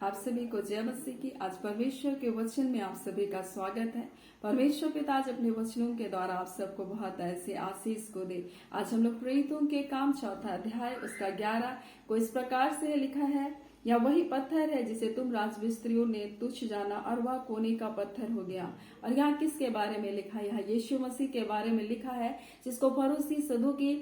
आप सभी को जय मसीह की। आज परमेश्वर के वचन में आप सभी का स्वागत है। परमेश्वर पिता आज अपने वचनों के द्वारा आप सबको बहुत ऐसे आशीष को दे। आज हम लोग प्रेरितों के काम चौथा अध्याय उसका 11 को इस प्रकार से लिखा है, या वही पत्थर है जिसे तुम राजमिस्त्रियों ने तुच्छ जाना और वह कोने का पत्थर हो गया। और यहाँ किसके बारे में लिखा है? यहाँ यीशु मसीह के बारे में लिखा है, जिसको फरीसी सदूकी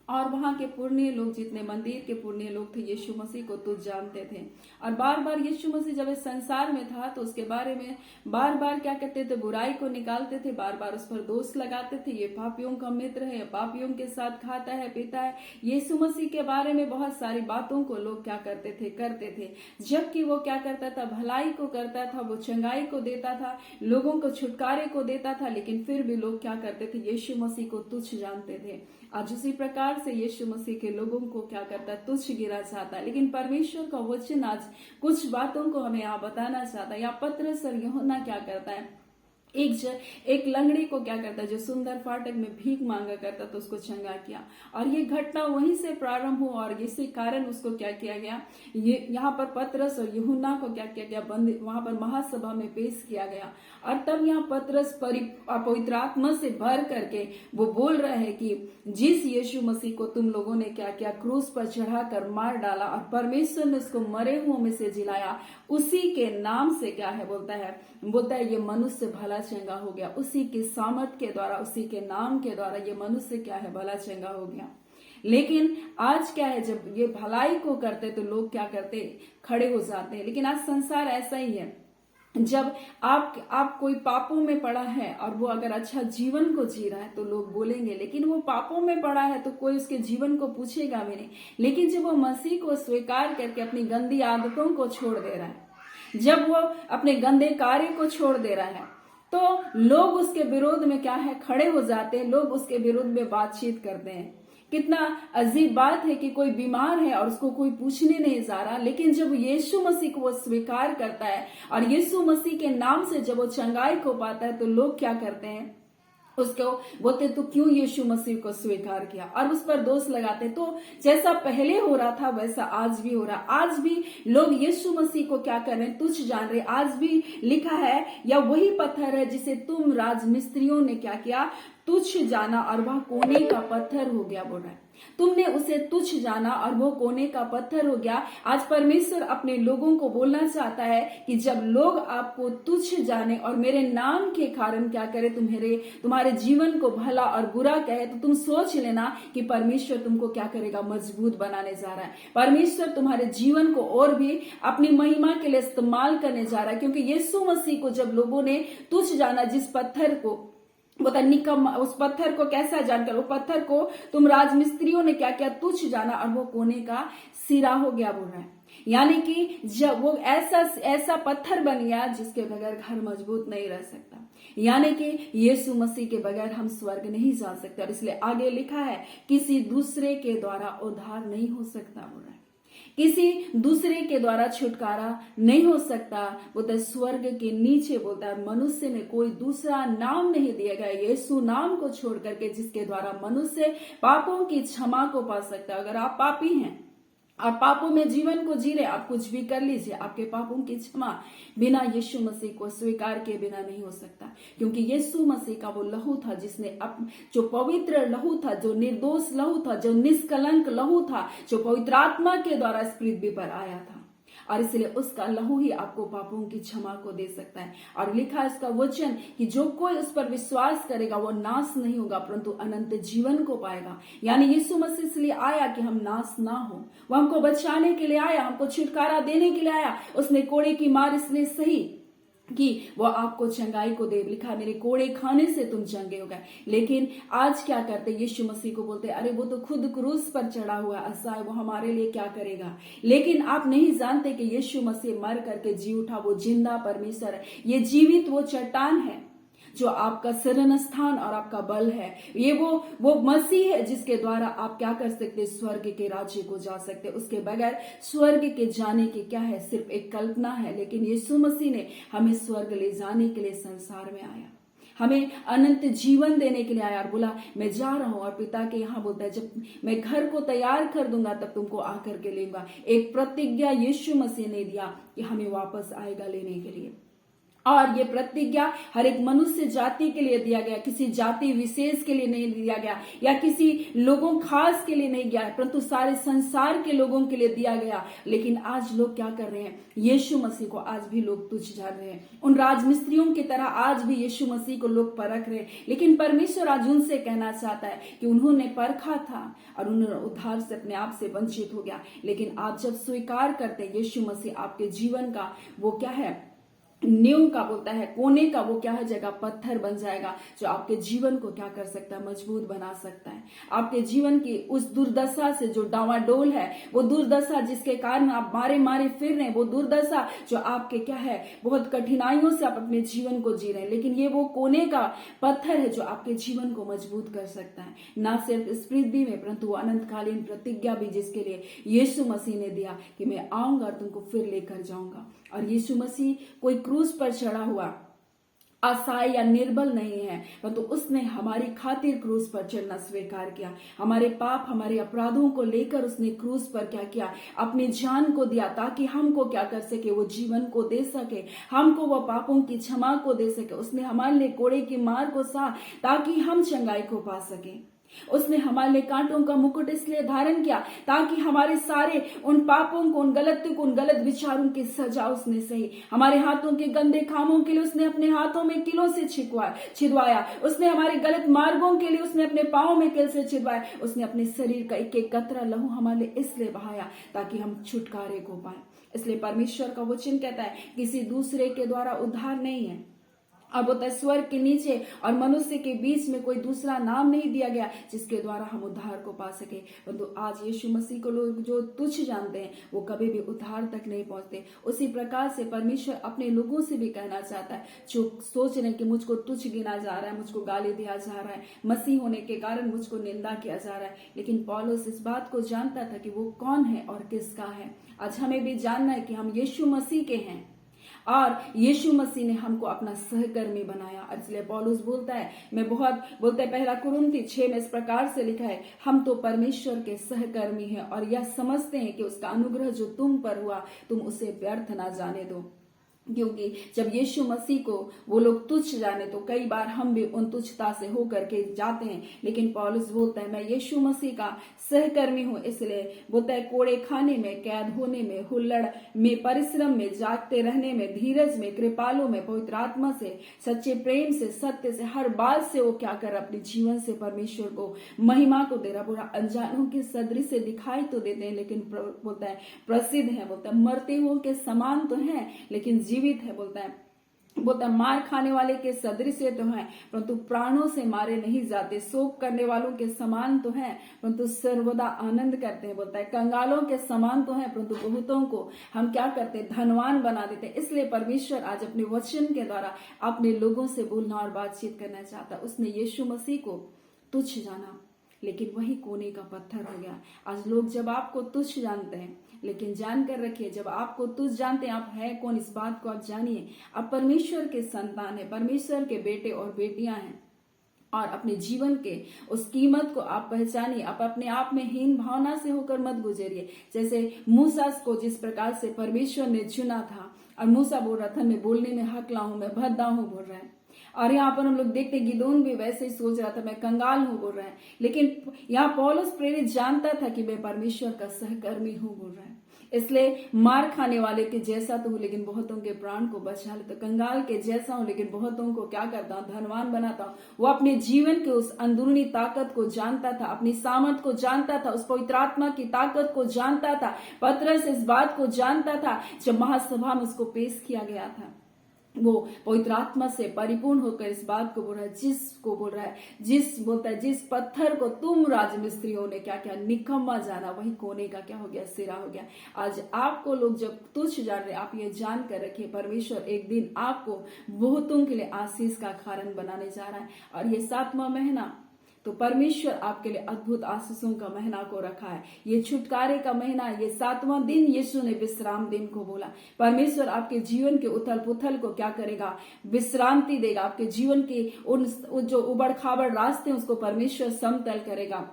और वहां के पुण्य लोग, जितने मंदिर के पुण्य लोग थे, यीशु मसीह को तुच्छ जानते थे। और बार बार यीशु मसीह जब इस संसार में था तो उसके बारे में बार बार क्या करते थे? बुराई को निकालते थे, बार बार उस पर दोष लगाते थे, ये पापियों का मित्र है, पापियों के साथ खाता है पीता है। यीशु मसीह के बारे में बहुत सारी बातों को लोग क्या करते थे, जबकि वो क्या करता था? भलाई को करता था, वो चंगाई को देता था, लोगों को छुटकारे को देता था, लेकिन फिर भी लोग क्या करते थे? यीशु मसीह को तुच्छ जानते थे। आज उसी प्रकार से यीशु मसीह के लोगों को क्या करता है? तुच्छ गिरा चाहता है। लेकिन परमेश्वर का वचन आज कुछ बातों को हमें यहाँ बताना चाहता है। यहाँ पतरस और यूहन्ना क्या करता है? एक लंगड़ी को क्या करता है, जो सुंदर फाटक में भीख मांगा करता, तो उसको चंगा किया। और ये घटना वहीं से प्रारंभ हुआ और इसी कारण उसको क्या किया गया? ये यहाँ पर पतरस और यूहन्ना को क्या किया गया? वहां पर महासभा में पेश किया गया। और तब यहाँ पतरस पवित्र आत्मा से भर करके वो बोल रहे हैं कि जिस यीशु मसीह को तुम लोगों ने क्या किया? क्रूस पर चढ़ाकर मार डाला और परमेश्वर ने उसको मरे हुओं में से जिलाया, उसी के नाम से क्या है? बोलता है ये मनुष्य भला चंगा हो गया। उसी की सामर्थ के द्वारा, उसी के नाम के द्वारा ये मनुष्य क्या है? भला चंगा हो गया। लेकिन आज क्या है? जब ये भलाई को करते तो लोग क्या करते? खड़े हो जाते हैं। लेकिन आज संसार ऐसा ही है। जब आप कोई पापों में पड़ा है और वो अगर अच्छा जीवन को जी रहा है तो लोग बोलेंगे, लेकिन वो पापों में पड़ा है तो कोई उसके जीवन को पूछेगा भी नहीं। लेकिन जब वो मसीह को स्वीकार करके अपनी गंदी आदतों को छोड़ दे रहा है, जब वो अपने गंदे कार्य को छोड़ दे रहा है, तो लोग उसके विरोध में क्या है? खड़े हो जाते हैं। लोग उसके विरोध में बातचीत करते हैं। कितना अजीब बात है कि कोई बीमार है और उसको कोई पूछने नहीं जा रहा, लेकिन जब यीशु मसीह को वो स्वीकार करता है और यीशु मसीह के नाम से जब वो चंगाई को पाता है, तो लोग क्या करते हैं? उसको बोलते तो क्यों यीशु मसीह को स्वीकार किया, और उस पर दोष लगाते। तो जैसा पहले हो रहा था वैसा आज भी हो रहा। आज भी लोग यीशु मसीह को क्या कर रहे हैं? तुच्छ जान रहे। आज भी लिखा है, या वही पत्थर है जिसे तुम राजमिस्त्रियों ने क्या किया? तुच्छ जाना और वह कोने का पत्थर हो गया। बोल रहा है तुमने उसे तुच्छ जाना और वो कोने का पत्थर हो गया। आज परमेश्वर अपने लोगों को बोलना चाहता है कि जब लोग आपको तुच्छ जाने और मेरे नाम के कारण क्या करे? तुम्हारे जीवन को भला और बुरा कहे, तो तुम सोच लेना कि परमेश्वर तुमको क्या करेगा? मजबूत बनाने जा रहा है। परमेश्वर तुम्हारे जीवन को और भी अपनी महिमा के लिए इस्तेमाल करने जा रहा है। क्योंकि यीशु मसीह को जब लोगों ने तुच्छ जाना, जिस पत्थर को बता निकम्मा, उस पत्थर को कैसा जानकर? वो पत्थर को तुम राजमिस्त्रियों ने क्या किया? तुच्छ जाना और वो कोने का सिरा हो गया। बोल रहा है यानी कि जब वो ऐसा पत्थर बन गया जिसके बगैर घर मजबूत नहीं रह सकता। यानी कि यीशु मसीह के बगैर हम स्वर्ग नहीं जा सकते। और इसलिए आगे लिखा है, किसी दूसरे के द्वारा उद्धार नहीं हो सकता। बोल रहा है किसी दूसरे के द्वारा छुटकारा नहीं हो सकता। बोलता है स्वर्ग के नीचे, बोलता है मनुष्य में कोई दूसरा नाम नहीं दिया गया यीशु नाम को छोड़ करके, जिसके द्वारा मनुष्य पापों की क्षमा को पा सकता है। अगर आप पापी हैं, आप पापों में जीवन को जी रहे, आप कुछ भी कर लीजिए, आपके पापों की क्षमा बिना यीशु मसीह को स्वीकार किए बिना नहीं हो सकता। क्योंकि यीशु मसीह का वो लहू था जिसने जो पवित्र लहू था, जो निर्दोष लहू था, जो निष्कलंक लहू था, जो पवित्र आत्मा के द्वारा इस पृथ्वी पर आया था। और इसलिए उसका लहू ही आपको पापों की क्षमा को दे सकता है। और लिखा है इसका वचन कि जो कोई उस पर विश्वास करेगा वो नाश नहीं होगा परंतु अनंत जीवन को पाएगा। यानी यीशु मसीह इसलिए आया कि हम नाश ना हो। वो हमको बचाने के लिए आया, हमको छुटकारा देने के लिए आया। उसने कोड़े की मार इसलिए सही कि वो आपको चंगाई को दे। लिखा मेरे कोड़े खाने से तुम चंगे हो गए। लेकिन आज क्या करते? यीशु मसीह को बोलते अरे वो तो खुद क्रूस पर चढ़ा हुआ, ऐसा है, वो हमारे लिए क्या करेगा? लेकिन आप नहीं जानते कि यीशु मसीह मर करके जी उठा, वो जिंदा परमेश्वर है। ये जीवित वो चट्टान है जो आपका शरण स्थान और आपका बल है। ये वो मसीह है जिसके द्वारा आप क्या कर सकते? स्वर्ग के राज्य को जा सकते। उसके बगैर स्वर्ग के जाने की क्या है? सिर्फ एक कल्पना है। लेकिन यीशु मसीह ने हमें स्वर्ग ले जाने के लिए संसार में आया। हमें अनंत जीवन देने के लिए आया और बोला मैं जा रहा हूं और पिता के यहाँ बोलता है जब मैं घर को तैयार कर दूंगा तब तुमको आकर के लेगा। एक प्रतिज्ञा यीशु मसीह ने दिया कि हमें वापस आएगा लेने के लिए। और ये प्रतिज्ञा हर एक मनुष्य जाति के लिए दिया गया, किसी जाति विशेष के लिए नहीं दिया गया या किसी लोगों खास के लिए नहीं गया, परंतु सारे संसार के लोगों के लिए दिया गया। लेकिन आज लोग क्या कर रहे हैं, यीशु मसीह को आज भी लोग तुच्छ जान रहे हैं। उन राजमिस्त्रियों की तरह आज भी यीशु मसीह को लोग परख रहे हैं। लेकिन परमेश्वर आज उनसे कहना चाहता है कि उन्होंने परखा था और उन्होंने उद्धार से अपने आप से वंचित हो गया। लेकिन आप जब स्वीकार करते हैं यीशु मसीह आपके जीवन का वो क्या है, नींव का बोलता है, कोने का वो क्या है जगह, पत्थर बन जाएगा जो आपके जीवन को क्या कर सकता है, मजबूत बना सकता है। आपके जीवन की उस दुर्दशा से जो डावाडोल है, वो दुर्दशा जिसके कारण आप मारे मारे फिर रहे हैं, वो दुर्दशा जो आपके क्या है, बहुत कठिनाइयों से आप अपने जीवन को जी रहे हैं, लेकिन ये वो कोने का पत्थर है जो आपके जीवन को मजबूत कर सकता है। ना सिर्फ इस पृथ्वी में परंतु अनंतकालीन प्रतिज्ञा भी जिसके लिए यीशु मसीह ने दिया कि मैं आऊंगा और तुमको फिर लेकर जाऊंगा। और यीशु मसीह कोई क्रूस पर चढ़ा हुआ असहाय या निर्बल नहीं है, परंतु उसने हमारी खातिर क्रूस पर चढ़ना स्वीकार किया। हमारे पाप, हमारे अपराधों को लेकर उसने क्रूस पर क्या किया, अपनी जान को दिया ताकि हमको क्या कर सके, वो जीवन को दे सके, हमको वो पापों की क्षमा को दे सके। उसने हमारे लिए कोड़े की मार को सहा ताकि हम चंगाई को पा सके। उसने हमारे लिए कांटों का मुकुट इसलिए धारण किया ताकि हमारे सारे उन पापों को, उन गलतियों को, उन गलत विचारों की सजा उसने सही। हमारे हाथों के गंदे कामों के लिए उसने अपने हाथों में किलों से छिदवाया। उसने हमारे गलत मार्गों के लिए उसने अपने पांवों में किल से छिदवाया। उसने अपने शरीर का एक एक कतरा लहू हमारे लिए इसलिए बहाया ताकि हम छुटकारे को पाए। इसलिए परमेश्वर का वचन कहता है किसी दूसरे के द्वारा उद्धार नहीं है। अब होता है स्वर्ग के नीचे और मनुष्य के बीच में कोई दूसरा नाम नहीं दिया गया जिसके द्वारा हम उद्धार को पा सके। परंतु आज यीशु मसीह को लोग जो तुच्छ जानते हैं वो कभी भी उद्धार तक नहीं पहुंचते। उसी प्रकार से परमेश्वर अपने लोगों से भी कहना चाहता है जो सोच रहे हैं कि मुझको तुच्छ गिना जा रहा है, मुझको गाली दिया जा रहा है, मसीह होने के कारण मुझको निंदा किया जा रहा है। लेकिन पौलुस इस बात को जानता था कि वो कौन है और किसका है। आज हमें भी जानना है कि हम यीशु मसीह के हैं और यीशु मसीह ने हमको अपना सहकर्मी बनाया। इसलिए पौलुस बोलता है, पहला कुरिन्थी 6 में इस प्रकार से लिखा है, हम तो परमेश्वर के सहकर्मी हैं और यह समझते हैं कि उसका अनुग्रह जो तुम पर हुआ तुम उसे व्यर्थ ना जाने दो। क्योंकि जब यीशु मसीह को वो लोग तुच्छ जाने तो कई बार हम भी उन तुच्छता से होकर के जाते हैं। लेकिन पौलुस बोलता है मैं यीशु मसीह का सहकर्मी हूं, इसलिए बोलता है कोड़े खाने में, कैद होने में, हुल्लड़ में, परिश्रम में, जागते रहने में, धीरज में, कृपालु में, पवित्र आत्मा से, सच्चे प्रेम से, सत्य से, हर बात से वो क्या कर अपने जीवन से परमेश्वर को महिमा को दे रहा। बोला अनजानों के सदृश से दिखाई तो देते हैं लेकिन बोलता है प्रसिद्ध है, बोलता है मरते हुए के समान तो है लेकिन जीवित है। बोलता है मार खाने वाले के सदृश तो हैं परंतु प्राणों से मारे नहीं जाते, शोक करने वालों के समान तो हैं परंतु सर्वदा आनंद करते हैं। बोलता है कंगालों के समान तो हैं परंतु बहुतों को हम क्या करते हैं, धनवान बना देते हैं। इसलिए परमेश्वर आज अपने वचन के द्वारा अपने लोगों से बोलना और बातचीत करना चाहता। उसने यीशु मसीह को तुच्छ जाना लेकिन वही कोने का पत्थर हो गया। आज लोग जब आपको तुच्छ जानते हैं, लेकिन जानकर रखिए जब आपको तुच्छ जानते हैं आप है कौन, इस बात को आप जानिए। आप परमेश्वर के संतान है, परमेश्वर के बेटे और बेटियां हैं और अपने जीवन के उस कीमत को आप पहचानिए। आप अपने आप में हीन भावना से होकर मत गुजरिए। जैसे मूसा को जिस प्रकार से परमेश्वर ने चुना था और मूसा बोल रहा था मैं बोलने में हकला हूं, मैं भद्दा हूं बोल रहा है। और यहाँ पर हम लोग देखते गिदोन भी वैसे ही सोच रहा था मैं कंगाल हूं बोल रहा है। लेकिन यहाँ पौलुस प्रेरित जानता था कि मैं परमेश्वर का सहकर्मी हूं बोल रहा है। इसलिए मार खाने वाले के जैसा तो हूं लेकिन बहुतों के प्राण को बचा लेता, कंगाल के जैसा हूं लेकिन बहुतों को क्या करता हूं, धनवान बनाता हूं। वो अपने जीवन के उस अंदरूनी ताकत को जानता था, अपनी सामर्थ को जानता था, उस पवित्र आत्मा की ताकत को जानता था। पतरस इस बात को जानता था जब महासभा में उसको पेश किया गया था। वो पवित्र आत्मा से परिपूर्ण होकर इस बात को बोल रहा है, जिस पत्थर को तुम राजमिस्त्रियों ने क्या क्या निकम्मा जाना वही कोने का क्या हो गया, सिरा हो गया। आज आपको लोग जब तुच्छ जान रहे आप ये जान कर रखिए परमेश्वर एक दिन आपको बहुतों के लिए आशीष का कारण बनाने जा रहा है। और ये 7वां महीना तो परमेश्वर आपके लिए अद्भुत आशीषों का महीना को रखा है। ये छुटकारे का महीना, ये 7वां दिन यीशु ने विश्राम दिन को बोला। परमेश्वर आपके जीवन के उथल पुथल को क्या करेगा, विश्रांति देगा। आपके जीवन के उन जो उबड़ खाबड़ रास्ते हैं उसको परमेश्वर समतल करेगा।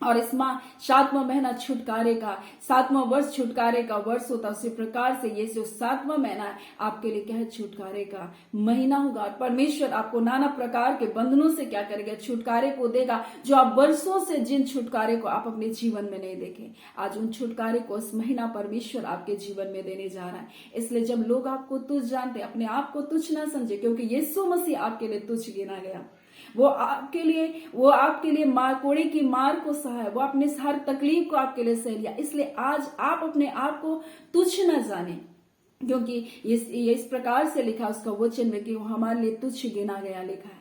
और इस माह 7वां महीना छुटकारे का, 7वां वर्ष छुटकारे का वर्ष होता है। उसी प्रकार से ये जो 7वां महीना है आपके लिए क्या है, छुटकारे का महीना होगा। और परमेश्वर आपको नाना प्रकार के बंधनों से क्या करेगा, छुटकारे को देगा, जो आप वर्षों से जिन छुटकारे को आप अपने जीवन में नहीं देखे, आज उन छुटकारे को इस महीना परमेश्वर आपके जीवन में देने जा रहा है। इसलिए जब लोग आपको तुच्छ जानते, अपने आप को तुच्छ ना समझे, क्योंकि यीशु मसीह आपके लिए तुच्छ गिना गया। वो आपके लिए कोड़े की मार को सहा है, वो अपने हर तकलीफ को आपके लिए सह लिया। इसलिए आज आप अपने आप को तुच्छ न जाने, क्योंकि इस प्रकार से लिखा उसका वचन में कि वो हमारे लिए तुच्छ गिना गया लिखा है,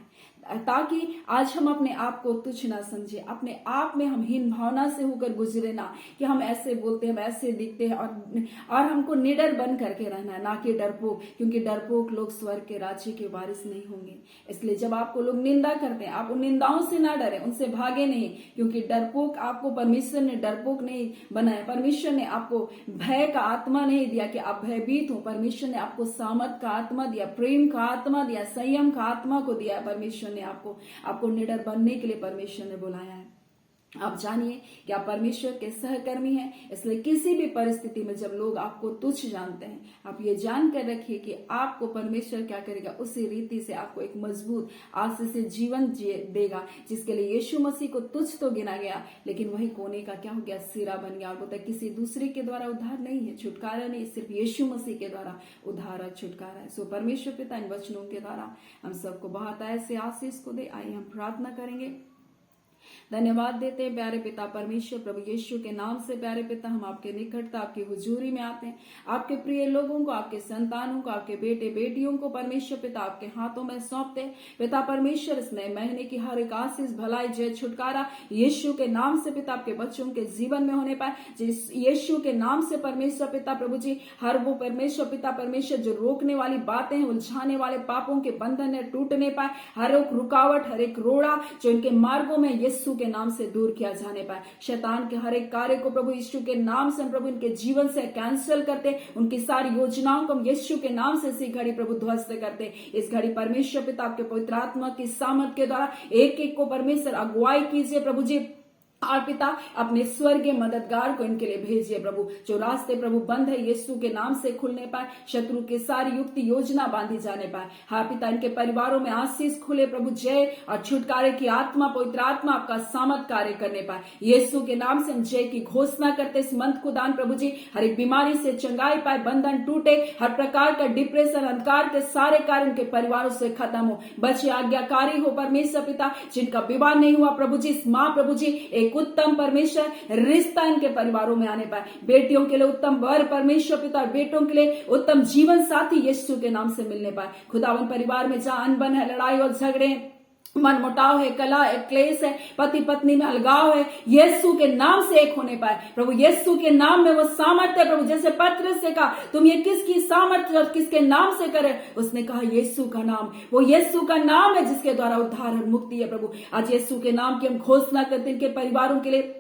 ताकि आज हम अपने आप को तुच्छ ना समझे, अपने आप में हम हीन भावना से होकर गुजरे ना, कि हम ऐसे बोलते हैं, हम ऐसे दिखते हैं, और हमको निडर बन करके रहना है, ना कि डरपोक, क्योंकि डरपोक लोग स्वर्ग के राज्य के वारिस नहीं होंगे। इसलिए जब आपको लोग निंदा करते हैं, आप उन निंदाओं से ना डरे, उनसे भागे नहीं, क्योंकि डरपोक आपको परमेश्वर ने डरपोक नहीं बनाया। परमेश्वर ने आपको भय का आत्मा नहीं दिया कि आप भयभीत हो। परमेश्वर ने आपको सामर्थ का आत्मा दिया, प्रेम का आत्मा दिया, संयम का आत्मा को दिया। परमेश्वर ने आपको निडर बनने के लिए परमेश्वर ने बुलाया है। आप जानिए कि आप परमेश्वर के सहकर्मी हैं। इसलिए किसी भी परिस्थिति में जब लोग आपको तुच्छ जानते हैं, आप ये जानकर रखिए कि आपको परमेश्वर क्या करेगा, उसी रीति से आपको एक मजबूत आशीषित जीवन देगा, जिसके लिए यीशु मसीह को तुच्छ तो गिना गया, लेकिन वही कोने का क्या हो गया, सिरा बन गया। और बोलता है किसी दूसरे के द्वारा उद्धार नहीं है, छुटकारा नहीं, सिर्फ यीशु मसीह के द्वारा उद्धार और छुटकारा है। सो परमेश्वर पिता इन वचनों के द्वारा हम सबको बहुत ऐसे आशीष को दे। आइए हम प्रार्थना करेंगे। धन्यवाद देते हैं प्यारे पिता परमेश्वर, प्रभु यीशु के नाम से प्यारे पिता हम आपके निकटता, आपकी हुजूरी में आते हैं। आपके प्रिय लोगों को, आपके संतानों को, आपके बेटे बेटियों को परमेश्वर पिता आपके हाथों में सौंपते हैं। पिता परमेश्वर इस नए महीने की हर एक आशीष, भलाई, जय, छुटकारा यीशु के नाम से पिता आपके बच्चों के जीवन में होने पाए। जिस यीशु के नाम से परमेश्वर पिता प्रभु जी हर वो परमेश्वर पिता परमेश्वर जो रोकने वाली बातें हैं, उलझाने वाले पापों के बंधन है, टूटने पाए। हर एक रुकावट, हर एक रोड़ा जो इनके मार्गों में यीशु के नाम से दूर किया जाने पाए। शैतान के हर एक कार्य को प्रभु यीशु के नाम से हम प्रभु इनके जीवन से कैंसिल करते। उनकी सारी योजनाओं को हम यीशु के नाम से इसी घड़ी प्रभु ध्वस्त करते। इस घड़ी परमेश्वर पिता आपके पवित्र आत्मा की सामर्थ के द्वारा एक एक को परमेश्वर अगुवाई कीजिए प्रभु जी। और पिता अपने स्वर्गीय मददगार को इनके लिए भेजिए प्रभु। जो रास्ते प्रभु बंद है यीशु के नाम से खुलने पाए, शत्रु की सारी युक्ति योजना बांधी जाने पाए। हाँ पिता, इनके परिवारों में आशीष खुले प्रभु, जय और छुटकारे की आत्मा, पवित्र आत्मा आपका सामर्थ कार्य करने पाए। यीशु के नाम से हम जय की घोषणा करते। इस मंथ को दान प्रभु जी हर एक बीमारी से चंगाई पाए, बंधन टूटे, हर प्रकार का डिप्रेशन, अंधकार के सारे कार्य उनके परिवारों से खत्म हो, बच्चे आज्ञाकारी हो परमेश्वर पिता। जिनका विवाह नहीं हुआ प्रभु जी, इस माँ प्रभु जी एक उत्तम परमेश्वर रिश्ता इनके परिवारों में आने पाए। बेटियों के लिए उत्तम वर परमेश्वर पिता, बेटों के लिए उत्तम जीवन साथी यीशु के नाम से मिलने पाए। खुदावन परिवार में जहां अनबन है, लड़ाई और झगड़े, मन मुटाव है, कला है, क्लेश है, पति पत्नी में अलगाव है, यीशु के नाम से एक होने पाए प्रभु। यीशु के नाम में वो सामर्थ्य प्रभु, जैसे पत्रस से कहा तुम ये किसकी सामर्थ्य और किसके नाम से करे, उसने कहा यीशु का नाम। वो यीशु का नाम है जिसके द्वारा उद्धार और मुक्ति है प्रभु। आज यीशु के नाम की हम घोषणा करते हैं इनके परिवारों के लिए।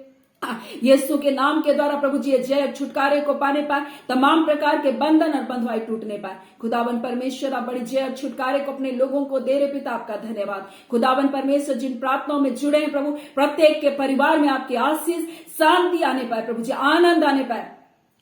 यीशु के नाम के द्वारा प्रभु जी जय छुटकारे को पाने पाए, तमाम प्रकार के बंधन और बंधवाई टूटने पाए। खुदावन परमेश्वर आप बड़ी जय और छुटकारे को अपने लोगों को दे रहे पिता, आपका धन्यवाद। खुदावन परमेश्वर जिन प्रार्थनाओं में जुड़े हैं प्रभु, प्रत्येक के परिवार में आपकी आशीष, शांति आने पाए प्रभु जी, आनंद आने पाए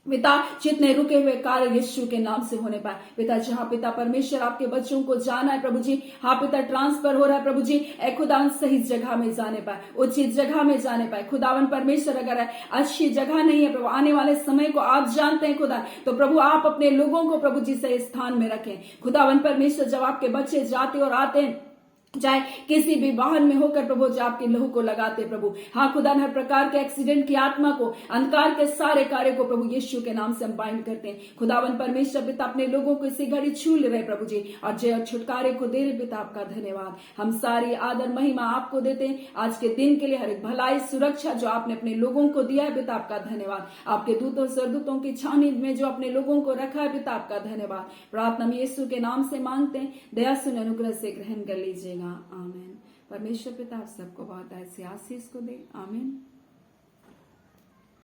पिता। जितने रुके हुए कार्य यीशु के नाम से होने पाए पिता। जहां पिता परमेश्वर आपके बच्चों को जाना है प्रभु जी, हाँ पिता ट्रांसफर हो रहा है प्रभु जी, खुदावन सही जगह में जाने पाए, उचित जगह में जाने पाए। खुदावन परमेश्वर अगर अच्छी जगह नहीं है प्रभु, आने वाले समय को आप जानते हैं खुदा, तो प्रभु आप अपने लोगों को प्रभु जी सही स्थान में रखें। खुदावन परमेश्वर जब आपके बच्चे जाते और आते हैं, चाहे किसी भी वाहन में होकर प्रभु जो आपके लहू को लगाते प्रभु, हाँ खुदा हर प्रकार के एक्सीडेंट की आत्मा को, अंधकार के सारे कार्य को प्रभु यीशु के नाम से हम बाइंड करते हैं। खुदावन परमेश्वर पिता अपने लोगों को इसी घड़ी छू ले रहे प्रभु जी, और जय और छुटकारे को दे रहे पिता, आपका धन्यवाद। हम सारी आदर महिमा आपको देते हैं आज के दिन के लिए। हर एक भलाई सुरक्षा जो आपने अपने लोगों को दिया है पिता, आपका धन्यवाद। आपके दूतों सरदूतों की छावनी में जो अपने लोगों को रखा है पिता, आपका धन्यवाद। प्रार्थना में यीशु के नाम से मांगते हैं, दया सुन अनुग्रह से ग्रहण कर लीजिएगा, आमीन। परमेश्वर पिता आप सबको बहुत ऐसी आशीष को दे। आमीन।